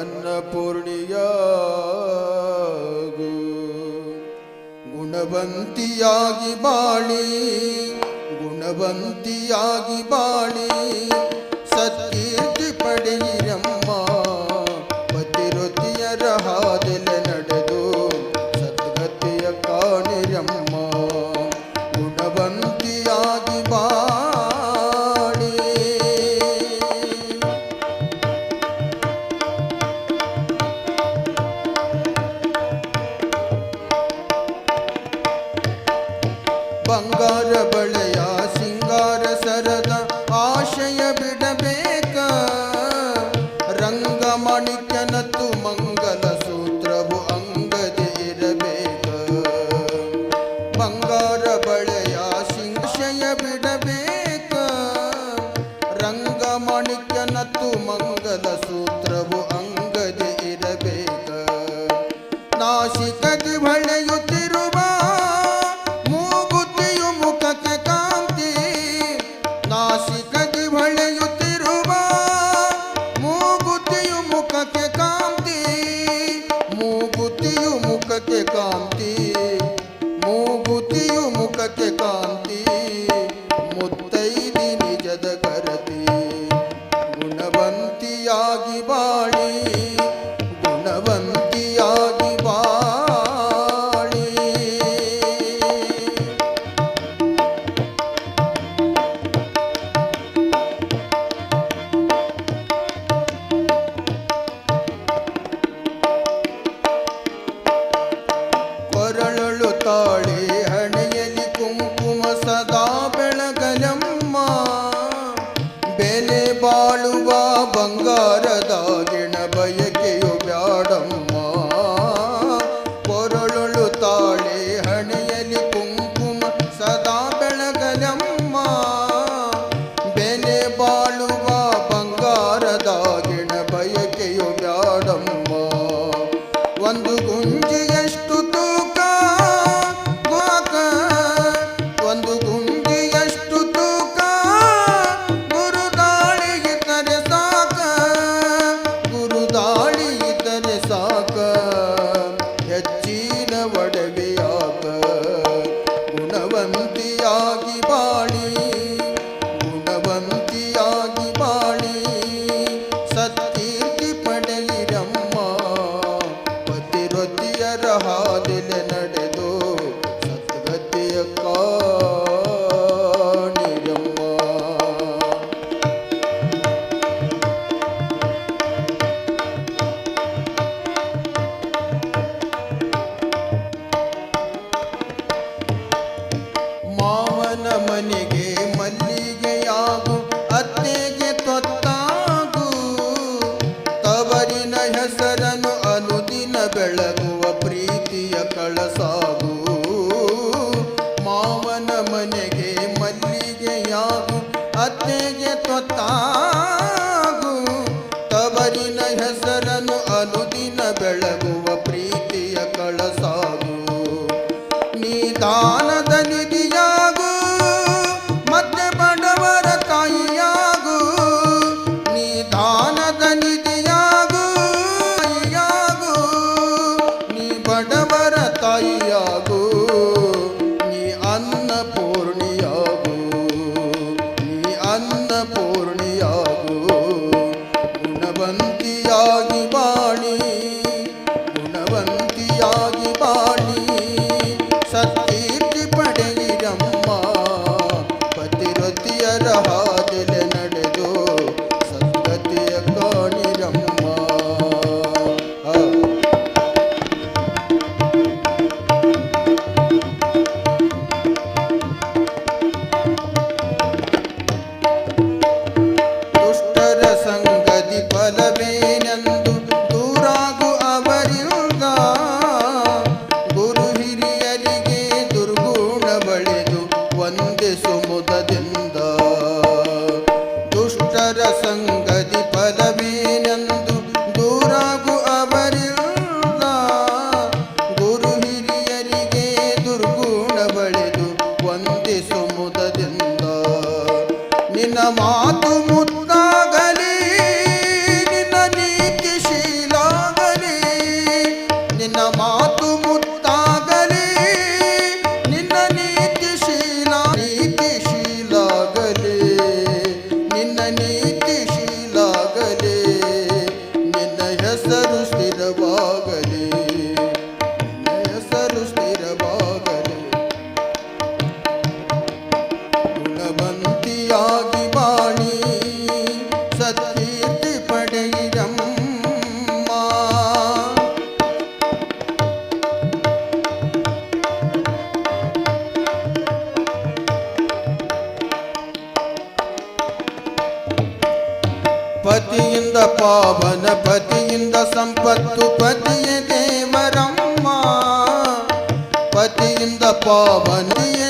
ಅನ್ನಪೂರ್ಣಿಯಾಗು. ಗುಣವಂತಿಯಾಗಿ ಬಾಳಿ ಗುಣವಂತಿಯಾಗಿ ಬಾಳಿ ಸತ್ಕೀರ್ತಿ ಪಡೆಯಿರಮ್ಮ. ಪತಿರೊತಿಯರ ಹಾದೆಲೆ ನಡೆದು ಸದ್ಗತಿಯ ಕಾಣಿರಮ್ಮ. ಗುಣವಂತಿಯಾಗಿ ಬಾಳಿ ಬಂಗಾರ ಬಳೆಯ ಸಿಂಗಾರ ಸರದ ಆಶಯ ಬಿಡಬೇಕ. ರಂಗಮಾಣಿಕ್ಯನತ್ತು ಮಂಗಲ ಸೂತ್ರವು ಅಂಗದಿ ಇರಬೇಕ. ಬಂಗಾರ ಬಳೆಯ ಸಿಂಗಾಶಯ ಬಿಡಬೇಕ. ರಂಗಮಾಣಿಕ್ಯನತ್ತು ಮಂಗಲ ಸೂತ್ರವು ಅಂಗದಿ ಇರಬೇಕ. ನಾಸಿಕದಿ ಹೊಳೆಯುತ್ತಿರುವ ಮೂಗುತಿಯು ಮುಖಕ್ಕೆ ಕಾಂತಿ. ನಾಸಿಕದಿ ಹೊಳೆಯುತ್ತಿರುವ ಮೂಗುತಿಯು ಮುಖಕ್ಕೆ ಕಾಂತಿ. ಮೂಗುತಿಯು ಮುಖಕ್ಕೆ ಕಾಂತಿ. ಮೂಗುತಿಯು ಮುಖಕ್ಕೆ ಕಾಂತಿ. ಮುತ್ತೈದಿ ನಿಜದ ಕರತಿ. ಗುಣವಂತಿಯಾಗಿ ಬಾಳಿ ಗುಣವಂತಿಯಾಗಿ ಬಾಳಿ. ಕೊರಳಳು ತಾಳಿ ಹಣೆಯಲ್ಲಿ ಕುಂಕುಮ ಸದಾ ಬೆಳಗಲಮ್ಮ. ಬೆಲೆ ಬಾಳುವ ಬಂಗಾರದಾಗಿಣ ಬಯಕೆಯು ಬ್ಯಾಡಮ್ಮ. ಕೊರಳಳು ತಾಳಿ ಹಣೆಯಲ್ಲಿ ಕುಂಕುಮ ಸದಾ ಬೆಳಗಲಮ್ಮ. ಬೆಲೆ ಬಾಳುವ ಬಂಗಾರದಾಗಿಣ ಬಯಕೆಯು ಬ್ಯಾಡಮ್ಮ. ಒಂದು ಗುಂಜಿಯಷ್ಟು ತೂಕ ಗೋಕ. ಒಂದು ಗುಂಜಿಯಷ್ಟು ತೂಕ ಗುರುದಾಳಿ ಇದ್ದರೆ ಸಾಕ. ಗುರುದಾಳಿ ಇದ್ದರೆ ಸಾಕ. ಹೆಚ್ಚಿನ ಒಡವೆಯಾಗ ಗುಣವಂತಿಯಾಗಿ ಬಾಳಿ ಗುಣವಂತಿಯಾಗಿ ಬಾಳಿ ಸತ್ಕೀರ್ತಿ ಪಡೆಯಿರಮ್ಮ. ಪತಿರೊತಿಯರ ಹಾದೆಲೆ ನಡೆದು ಸದ್ಗತಿಯ ಕಾಣಿರಮ್ಮ. ಮಾವನ ಮನೆಗೆ ಮಲ್ಲಿಗೆಯಾಗು. ಅತ್ತೆಗೆ ತೊತ್ತಾಗು. ತವರಿನ ಹೆಸರನ್ನು ಅನುದಿನ ಬೆಳಗುವ ಪ್ರೀತಿಯ ಕಳಸಾಗು. ಮಾವನ ಮನೆಗೆ ಮಲ್ಲಿಗೆಯಾಗು. ಅತ್ತೆಗೆ ತೊತ್ತಾಗು. ತವರಿನ ಹೆಸರನ್ನು ಅನುದಿನ ಬೆಳಗುವ ಪ್ರೀತಿಯ ಕಳಸಾಗು. ನಿಧಾನದ ನಿಧಿಯಾಗು. ಮತ್ತೆ ಬಡವರ ತಾಯಿಯಾಗು. ನಿಧಾನದ ನಿಧಿಯಾಗು. ಪತಿಯಿಂದ ಪಾವನ ಪತಿಯಿಂದ ಸಂಪತ್ತು ಪತಿಯ ದೇವರಮ್ಮ ಪತಿಯಿಂದ ಪಾವನೆಯ